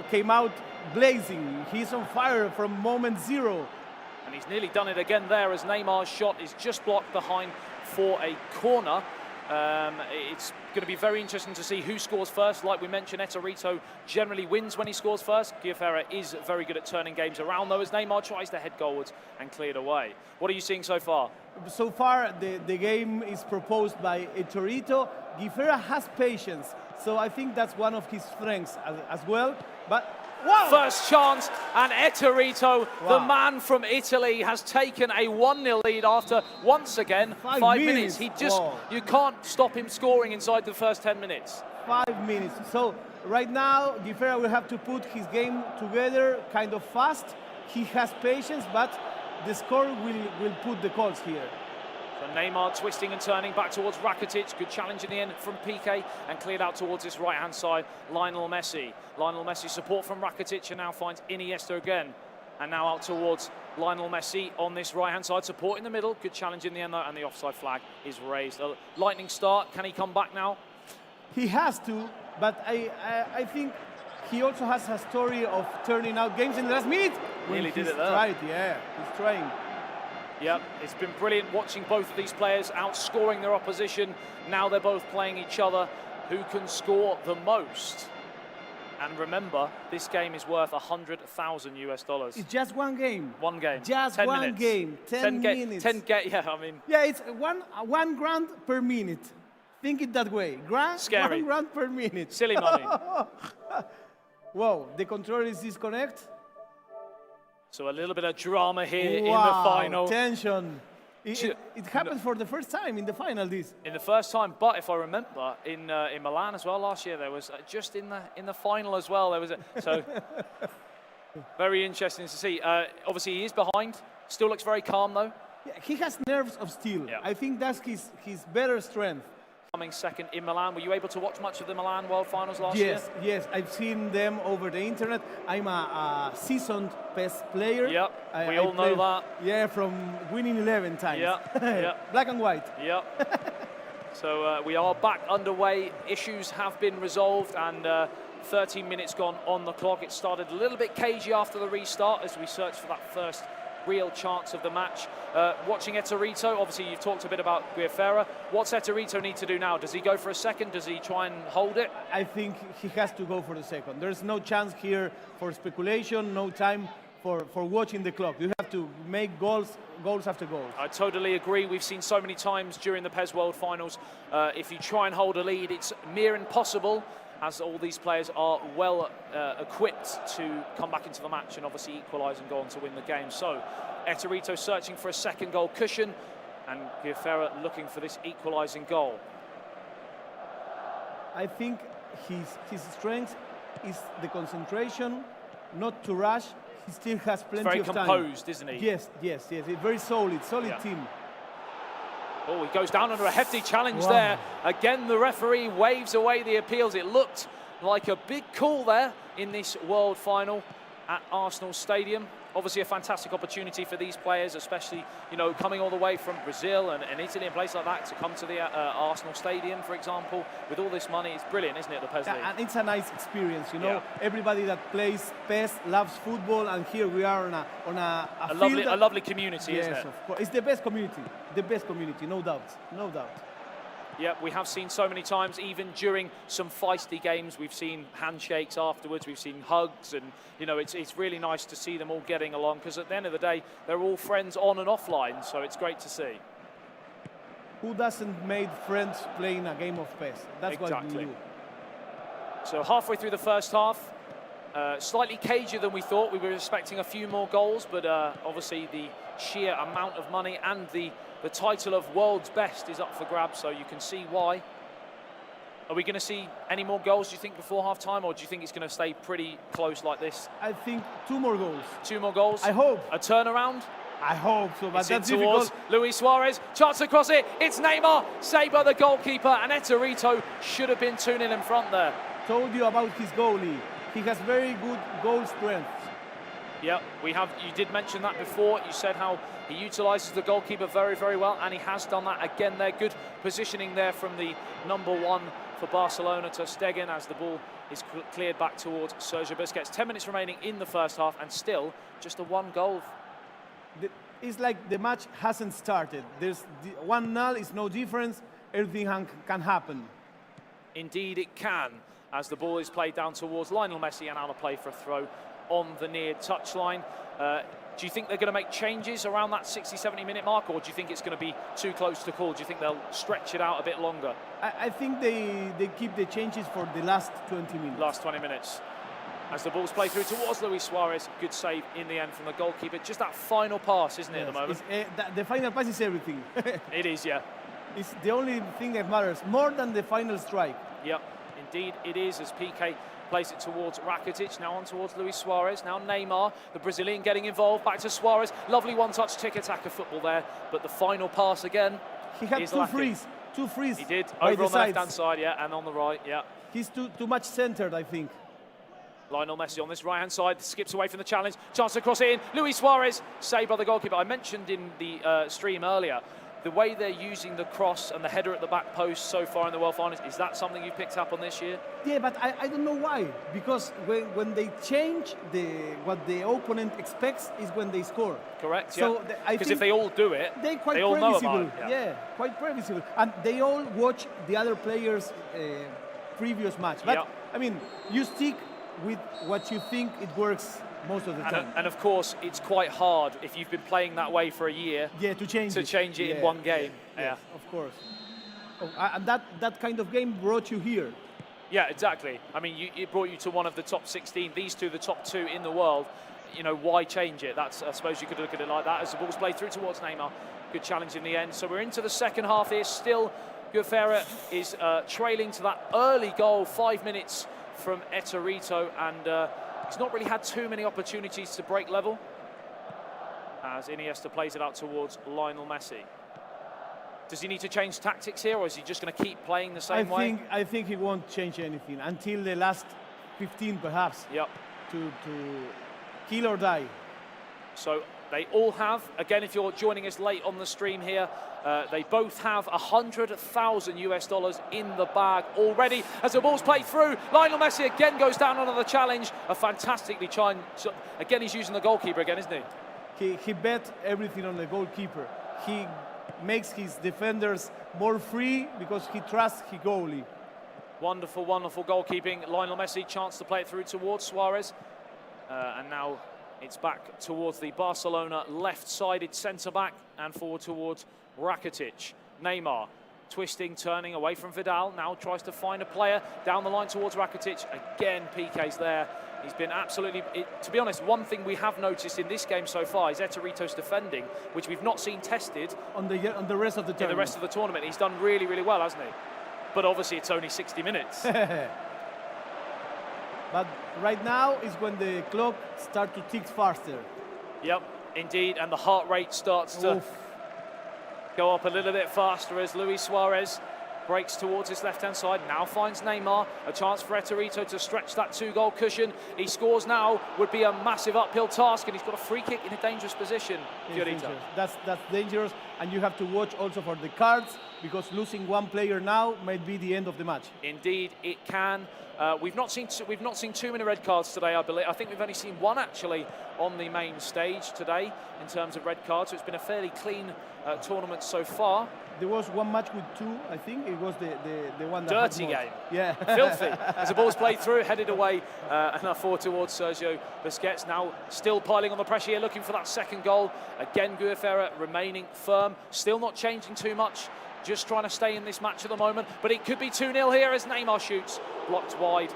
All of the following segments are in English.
Ettorito came out blazing. He's on fire from moment zero. And he's nearly done it again there as Neymar's shot is just blocked behind for a corner. It's going to be very interesting to see who scores first. Like we mentioned, Ettorito generally wins when he scores first. GuiFera is very good at turning games around, though, as Neymar tries to head goalwards and clear it away. What are you seeing so far? So far, the game is proposed by Ettorito. GuiFera has patience, so I think that's one of his strengths as well. But wow! First chance, and Ettorito, the man from Italy, has taken a 1-0 lead after, once again, 5 minutes. He just, you can't stop him scoring inside the first 10 minutes. 5 minutes. So right now, GuiFera will have to put his game together kind of fast. He has patience, but the score will put the calls here. So Neymar twisting and turning back towards Rakitic. Good challenge in the end from Piqué and cleared out towards his right-hand side, Lionel Messi. Lionel Messi support from Rakitic and now finds Iniesta again. And now out towards Lionel Messi on this right-hand side, support in the middle. Good challenge in the end though, and the offside flag is raised. A lightning start. Can he come back now? He has to, but I think he also has a story of turning out games in the last minute. Nearly did it there. Right, yeah, he's trying. Yeah, it's been brilliant watching both of these players outscoring their opposition. Now they're both playing each other. Who can score the most? And remember, this game is worth $100,000 US. It's just one game. One game. Just 10 one minutes. game. 10 minutes. Yeah, I mean. Yeah, it's one grand per minute. Think it that way. Scary. 1 grand per minute. Silly money. Whoa, the controller is disconnected. So a little bit of drama here in the final. Tension. It happened for the first time in the final. In the first time, but if I remember, in Milan as well last year, there was just in the final as well. There was so very interesting to see. Obviously, he is behind. Still looks very calm though. Yeah, he has nerves of steel. Yeah. I think that's his better strength. Coming second in Milan. Were you able to watch much of the Milan World Finals last year? Yes, I've seen them over the internet. I'm a seasoned PES player. Yep, we all know that. Yeah, from winning 11 times. Yeah. Black and white. Yep. So we are back underway. Issues have been resolved and 13 minutes gone on the clock. It started a little bit cagey after the restart as we searched for that first real chance of the match. Watching Ettorito, obviously you've talked a bit about GuiFera. What's Ettorito need to do now? Does he go for a second? Does he try and hold it? I think he has to go for the second. There's no chance here for speculation, no time for watching the clock. You have to make goals after goals. I totally agree. We've seen so many times during the PES World Finals, if you try and hold a lead, it's near impossible, as all these players are well equipped to come back into the match and obviously equalise and go on to win the game. So Ettorito searching for a second goal cushion and GuiFera looking for this equalising goal. I think his strength is the concentration, not to rush. He still has plenty of time. Very composed, isn't he? Yes. It's very solid team. Oh, he goes down under a hefty challenge there. Again, the referee waves away the appeals. It looked like a big call there in this World Final at Arsenal Stadium. Obviously a fantastic opportunity for these players, especially, you know, coming all the way from Brazil and Italy and places like that to come to the Arsenal Stadium, for example, with all this money. It's brilliant, isn't it, the PES League? And it's a nice experience, you know. Everybody that plays PES loves football, and here we are on a lovely community, isn't it? Yes, of course. It's the best community, no doubt. Yeah, we have seen so many times, even during some feisty games, we've seen handshakes afterwards, we've seen hugs, and, you know, it's really nice to see them all getting along, because at the end of the day, they're all friends on and offline, so it's great to see. Who doesn't make friends playing a game of PES? That's what we do. So halfway through the first half, slightly cagier than we thought. We were expecting a few more goals, but obviously the sheer amount of money and the title of world's best is up for grabs, so you can see why. Are we going to see any more goals, do you think, before half-time, or do you think it's going to stay pretty close like this? I think 2 more goals. 2 more goals? I hope. A turnaround? I hope so, but it's that's towards Luis Suarez. Chance to cross it. It's Neymar, saved by the goalkeeper, and Ettorito should have been 2-0 in front there. Told you about his goalie. He has very good goal strength. Yeah, you did mention that before. You said how he utilises the goalkeeper very, very well, and he has done that again there. Good positioning there from the #1 for Barcelona, ter Stegen, as the ball is cleared back towards Sergio Busquets. 10 minutes remaining in the first half, and still just a 1 goal. It's like the match hasn't started. There's 1-0 is no difference. Everything can happen. Indeed, it can, as the ball is played down towards Lionel Messi, and out of play for a throw on the near touchline. Do you think they're going to make changes around that 60-70-minute mark, or do you think it's going to be too close to call? Do you think they'll stretch it out a bit longer? I think they keep the changes for the last 20 minutes. Last 20 minutes. As the ball's played through towards Luis Suarez. Good save in the end from the goalkeeper. Just that final pass, isn't it, at the moment? The final pass is everything. It is, yeah. It's the only thing that matters, more than the final strike. Yep, indeed it is, as PK plays it towards Rakitic, now on towards Luis Suarez, now Neymar, the Brazilian getting involved, back to Suarez. Lovely one-touch tick-attack of football there, but the final pass again. He had two frees. He did, over on the left-hand side, yeah, and on the right, yeah. He's too much centered, I think. Lionel Messi on this right-hand side, skips away from the challenge, chance to cross it in. Luis Suarez, saved by the goalkeeper. I mentioned in the stream earlier, the way they're using the cross and the header at the back post so far in the World Finals, is that something you picked up on this year? Yeah, but I don't know why. Because when they change, what the opponent expects is when they score. Correct, so yeah. Because if they all do it, they all know about it. Yeah, quite previsible. And they all watch the other players' previous match. But, I mean, you stick with what you think it works most of the time. And of course, it's quite hard if you've been playing that way for a year. Yeah, to change it in one game. Yes, of course. And that kind of game brought you here. Yeah, exactly. I mean, it brought you to one of the top 16. These two, the top 2 in the world. You know, why change it? I suppose you could look at it like that. As the ball's played through towards Neymar. Good challenge in the end. So we're into the second half here. Still, GuiFera is trailing to that early goal, 5 minutes from Ettorito, and he's not really had too many opportunities to break level, as Iniesta plays it out towards Lionel Messi. Does he need to change tactics here, or is he just going to keep playing the same way? I think he won't change anything until the last 15, perhaps. Yep. To kill or die. So they all have, again, if you're joining us late on the stream here, they both have $100,000 in the bag already. As the ball's played through, Lionel Messi again goes down under the challenge. A fantastically timed, again, he's using the goalkeeper again, isn't he? He bet everything on the goalkeeper. He makes his defenders more free because he trusts his goalie. Wonderful, wonderful goalkeeping. Lionel Messi, chance to play it through towards Suarez. And now it's back towards the Barcelona left-sided centre-back and forward towards Rakitic. Neymar twisting, turning away from Vidal. Now tries to find a player down the line towards Rakitic. Again, PK's there. He's been absolutely... to be honest, one thing we have noticed in this game so far is Ettorito's defending, which we've not seen tested on the rest of the tournament. In the rest of the tournament. He's done really, really well, hasn't he? But obviously it's only 60 minutes. But right now is when the clock starts to tick faster. Yep, indeed, and the heart rate starts to go up a little bit faster as Luis Suarez breaks towards his left-hand side, now finds Neymar, a chance for Ettorito to stretch that 2-goal cushion. He scores now, would be a massive uphill task, and he's got a free kick in a dangerous position. That's dangerous, and you have to watch also for the cards, because losing one player now might be the end of the match. Indeed, it can. We've not seen too many red cards today, I believe. I think we've only seen one actually on the main stage today in terms of red cards. So it's been a fairly clean tournament so far. There was one match with 2, I think. It was the one that dirty game. Yeah. Filthy. As the ball's played through, headed away, and now forward towards Sergio Busquets. Now still piling on the pressure here, looking for that second goal. Again, GuiFera remaining firm, still not changing too much. Just trying to stay in this match at the moment, but it could be 2-0 here as Neymar shoots, blocked wide.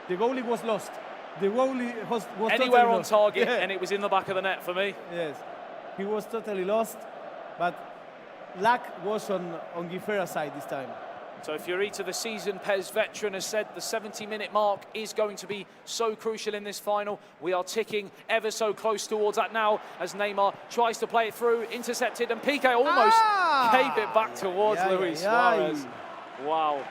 The goalie was lost. The goalie was anywhere totally on target, yeah. And it was in the back of the net for me. Yes, he was totally lost, but luck was on GuiFera's side this time. So Fiorita, the seasoned PES veteran, has said the 70-minute mark is going to be so crucial in this final. We are ticking ever so close towards that now as Neymar tries to play it through, intercepted, and PK almost gave it back towards Luis Suarez. Wow.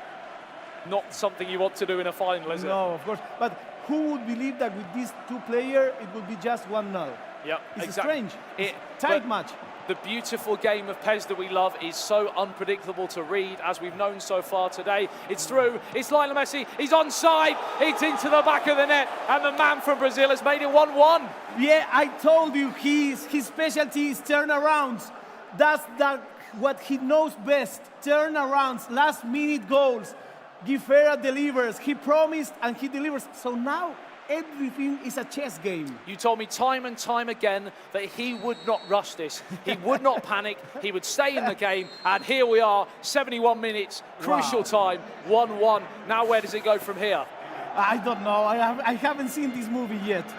Not something you want to do in a final, is it? No, of course. But who would believe that with these two players, it would be just 1-0? Yep, It's exactly. strange. Tight match. The beautiful game of PES that we love is so unpredictable to read, as we've known so far today. It's through, it's Lionel Messi, he's onside, it's into the back of the net, and the man from Brazil has made it 1-1. Yeah, I told you, his specialty is turnarounds. That's what he knows best, turnarounds, last-minute goals. GuiFera delivers, he promised and he delivers. So now, everything is a chess game. You told me time and time again that he would not rush this. He would not panic. He would stay in the game. And here we are, 71 minutes, crucial time, 1-1. Now where does it go from here? I don't know. I haven't seen this movie yet.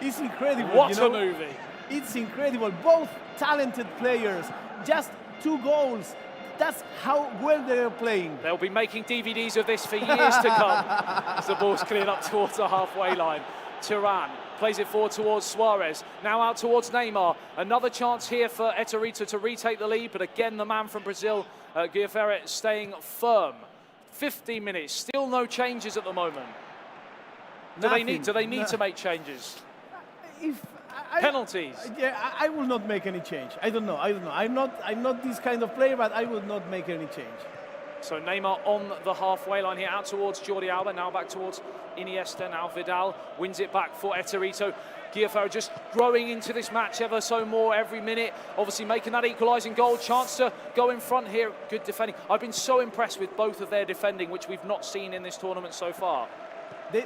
It's incredible. What a movie. It's incredible. Both talented players, just 2 goals. That's how well they're playing. They'll be making DVDs of this for years to come as the ball's cleared up towards the halfway line. Turan plays it forward towards Suarez, now out towards Neymar. Another chance here for Ettorito to retake the lead, but again the man from Brazil, GuiFera, staying firm. 15 minutes, still no changes at the moment. Do they need to make changes? Penalties. Yeah, I will not make any change. I don't know. I'm not this kind of player, but I will not make any change. So Neymar on the halfway line here, out towards Jordi Alba, now back towards Iniesta, now Vidal wins it back for Ettorito. GuiFera just growing into this match ever so more every minute, obviously making that equalising goal, chance to go in front here, good defending. I've been so impressed with both of their defending, which we've not seen in this tournament so far.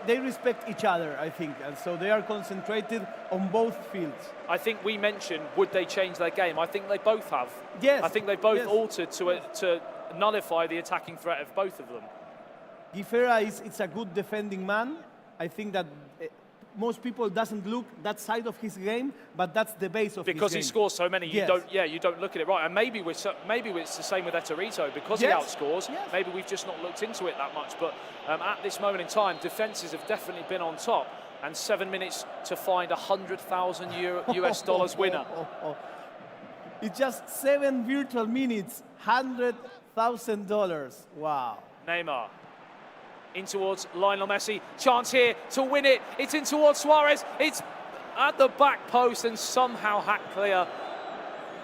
They respect each other, I think, and so they are concentrated on both fields. I think we mentioned, would they change their game? I think they both have. Yes. I think they both altered to nullify the attacking threat of both of them. GuiFera it's a good defending man. I think that most people doesn't look that side of his game, but that's the base of his game. Because he scores so many, you don't look at it right. And maybe it's the same with Ettorito, because he outscores. Yes. Maybe we've just not looked into it that much. But at this moment in time, defenses have definitely been on top. And 7 minutes to find $100,000 US dollars winner. It's just 7 virtual minutes, $100,000. Wow. Neymar in towards Lionel Messi. Chance here to win it. It's in towards Suarez. It's at the back post and somehow hacked clear.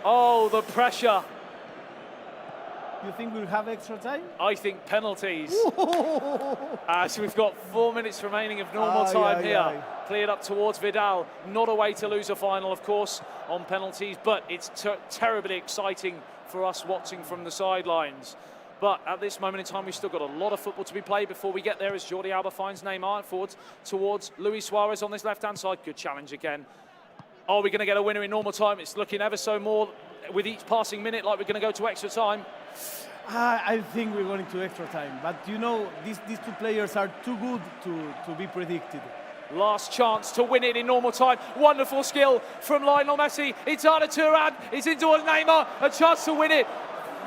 Oh, the pressure. You think we'll have extra time? I think penalties. As we've got 4 minutes remaining of normal time here. Cleared up towards Vidal. Not a way to lose a final, of course, on penalties, but it's terribly exciting for us watching from the sidelines. But at this moment in time, we've still got a lot of football to be played before we get there, as Jordi Alba finds Neymar forwards towards Luis Suarez on this left-hand side. Good challenge again. Are we going to get a winner in normal time? It's looking ever so more with each passing minute like we're going to go to extra time. I think we're going to extra time. But, you know, these two players are too good to be predicted. Last chance to win it in normal time. Wonderful skill from Lionel Messi. It's Arda Turan. It's in towards Neymar. A chance to win it.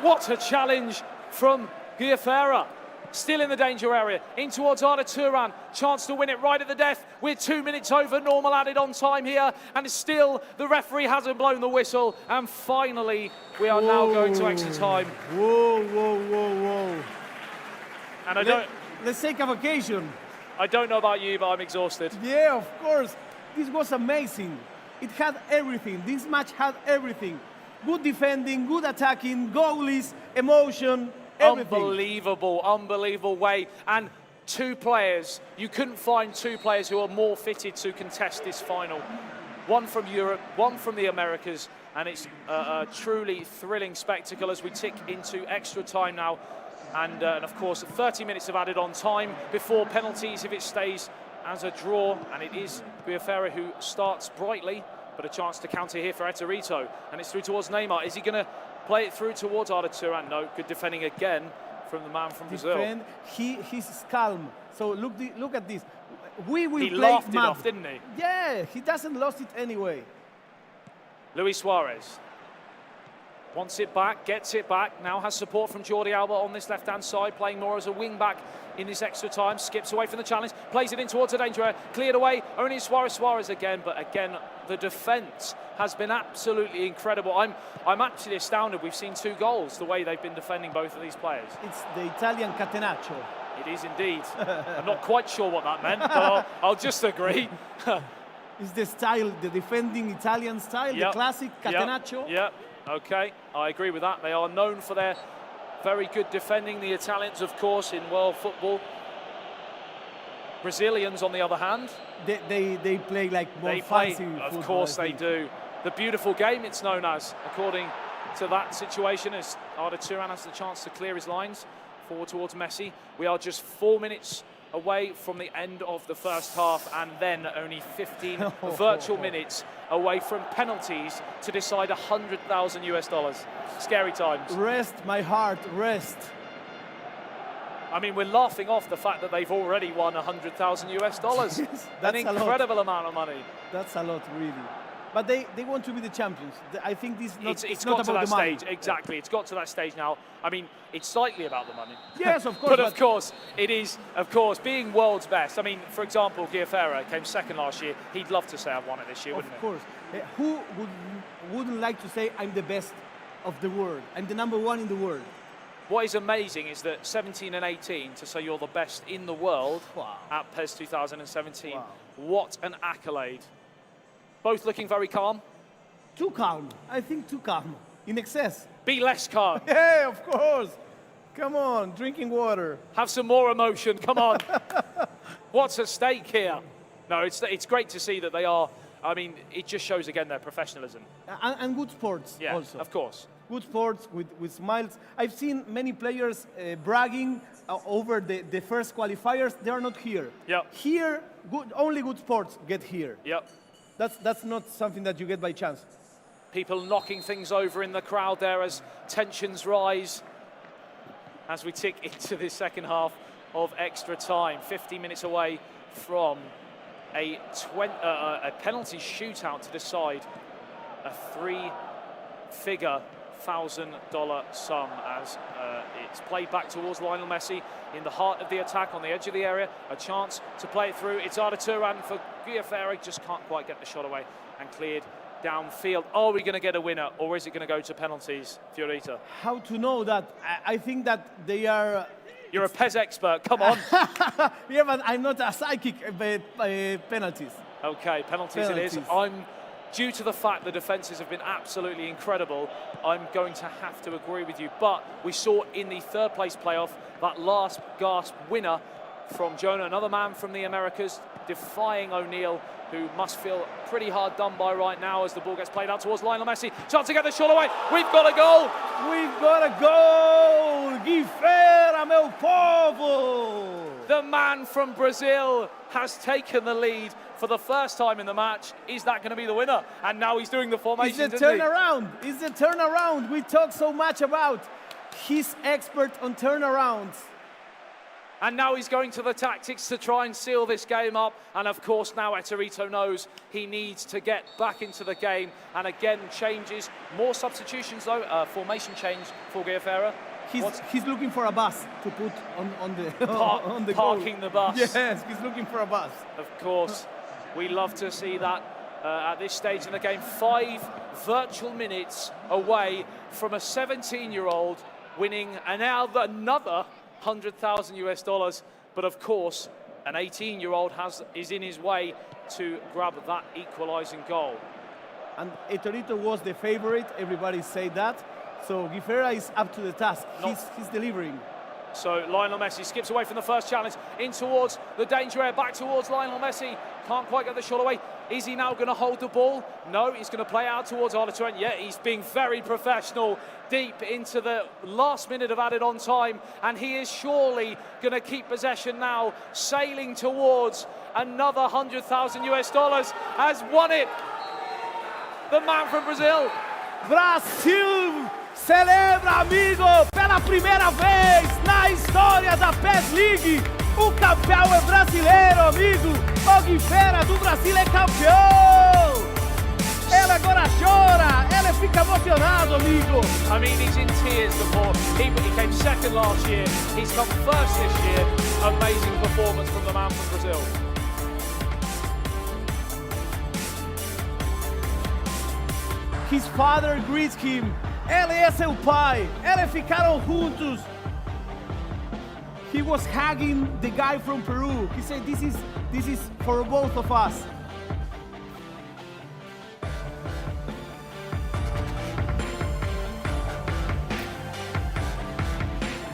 What a challenge from GuiFera. Still in the danger area. In towards Arda Turan. Chance to win it right at the death. We're 2 minutes over normal added on time here. And still the referee hasn't blown the whistle. And finally, we are now going to extra time. Whoa. And let's take a vacation. I don't know about you, but I'm exhausted. Yeah, of course. This was amazing. It had everything. This match had everything. Good defending, good attacking, goalies, emotion, everything. Unbelievable way. And 2 players, you couldn't find 2 players who are more fitted to contest this final. One from Europe, one from the Americas, and it's a truly thrilling spectacle as we tick into extra time now. And of course, 30 minutes of added on time before penalties if it stays as a draw. And it is GuiFera who starts brightly, but a chance to counter here for Ettorito. And it's through towards Neymar. Is he going to play it through towards Arda Turan? No, good defending again from the man from Brazil. He's calm. So look at this. We will he play laughed it mad. off, didn't he? Yeah, he doesn't lost it anyway. Luis Suarez. Wants it back, gets it back, now has support from Jordi Alba on this left-hand side, playing more as a wing-back in this extra time, skips away from the challenge, plays it in towards the danger area, cleared away, only Suarez again, but again, the defence has been absolutely incredible. I'm actually astounded we've seen 2 goals, the way they've been defending both of these players. It's the Italian catenaccio. It is indeed. I'm not quite sure what that meant, but I'll just agree. It's the style, the defending Italian style, the classic catenaccio. Yep. Okay, I agree with that. They are known for their very good defending, the Italians, of course, in world football. Brazilians, on the other hand, they play like more fancy football. Of course they do. The beautiful game, it's known as, according to that situation, as Arda Turan has the chance to clear his lines forward towards Messi. We are just 4 minutes away from the end of the first half, and then only 15 virtual minutes away from penalties to decide $100,000. Scary times. Rest, my heart, rest. I mean, we're laughing off the fact that they've already won $100,000. Yes, An incredible amount of money. That's a lot, really. But they want to be the champions. I think this it's not got to about that the money. stage. Exactly, it's got to that stage now. I mean, it's slightly about the money. Yes, of course. but of course, it is, of course, being world's best. I mean, for example, GuiFera came second last year. He'd love to say I've won it this year, wouldn't he? Of course. Who wouldn't like to say I'm the best of the world? I'm the #1 in the world. What is amazing is that 17 and 18, to say you're the best in the world at PES 2017, what an accolade. Both looking very calm. Too calm. I think too calm. In excess. Be less calm. Yeah, of course. Come on, drinking water. Have some more emotion, come on. What's at stake here? No, it's great to see that they are, I mean, it just shows again their professionalism. And good sports also. Of course. Good sports with smiles. I've seen many players bragging over the first qualifiers. They are not here. Yep. Here, only good sports get here. Yep. That's not something that you get by chance. People knocking things over in the crowd there as tensions rise as we tick into the second half of extra time. 50 minutes away from a penalty shootout to decide a $3-figure $1,000 sum as it's played back towards Lionel Messi in the heart of the attack on the edge of the area. A chance to play it through. It's Arda Turan for GuiFera, just can't quite get the shot away and cleared downfield. Are we going to get a winner, or is it going to go to penalties, Fiorita? How to know that? I think that they are... You're a PES expert, come on. Yeah, but I'm not a psychic penalties. Okay, penalties it is. Due to the fact the defences have been absolutely incredible, I'm going to have to agree with you. But we saw in the third place playoff that last gasp winner from Jonah, another man from the Americas, defying O'Neill, who must feel pretty hard done by right now as the ball gets played out towards Lionel Messi. Chance to get the shot away. We've got a goal. We've got a goal. GuiFera, meu povo. The man from Brazil has taken the lead for the first time in the match. Is that going to be the winner? And now he's doing the formation. It's the turnaround. It's the turnaround. We talk so much about. He's expert on turnarounds. And now he's going to the tactics to try and seal this game up. And of course, now Ettorito knows he needs to get back into the game. And again, changes. More substitutions, though. Formation change for GuiFera. He's looking for a bus to put on the parking goal. The bus. Yes, he's looking for a bus. Of course. We love to see that at this stage in the game. 5 virtual minutes away from a 17-year-old winning another $100,000. But of course, an 18-year-old is in his way to grab that equalising goal. And Ettorito was the favorite. Everybody said that. So GuiFera is up to the task. He's delivering. So Lionel Messi skips away from the first challenge, in towards the danger area, back towards Lionel Messi. Can't quite get the shot away. Is he now going to hold the ball? No, he's going to play out towards Arda Turan. Yeah, he's being very professional, deep into the last minute of added on time. And he is surely going to keep possession now, sailing towards another $100,000. Has won it. The man from Brazil. Brasil celebra, amigo, pela primeira vez na história da PES League. O campeão é brasileiro, amigo. O GuiFera do Brasil é campeão. Ele agora chora, ele fica emocionado, amigo. I mean, he's in tears. He came second last year. He's come first this year. Amazing performance from the man from Brazil. His father greets him. Ele é seu pai. Eles ficaram juntos. He was hugging the guy from Peru. He said, this is for both of us.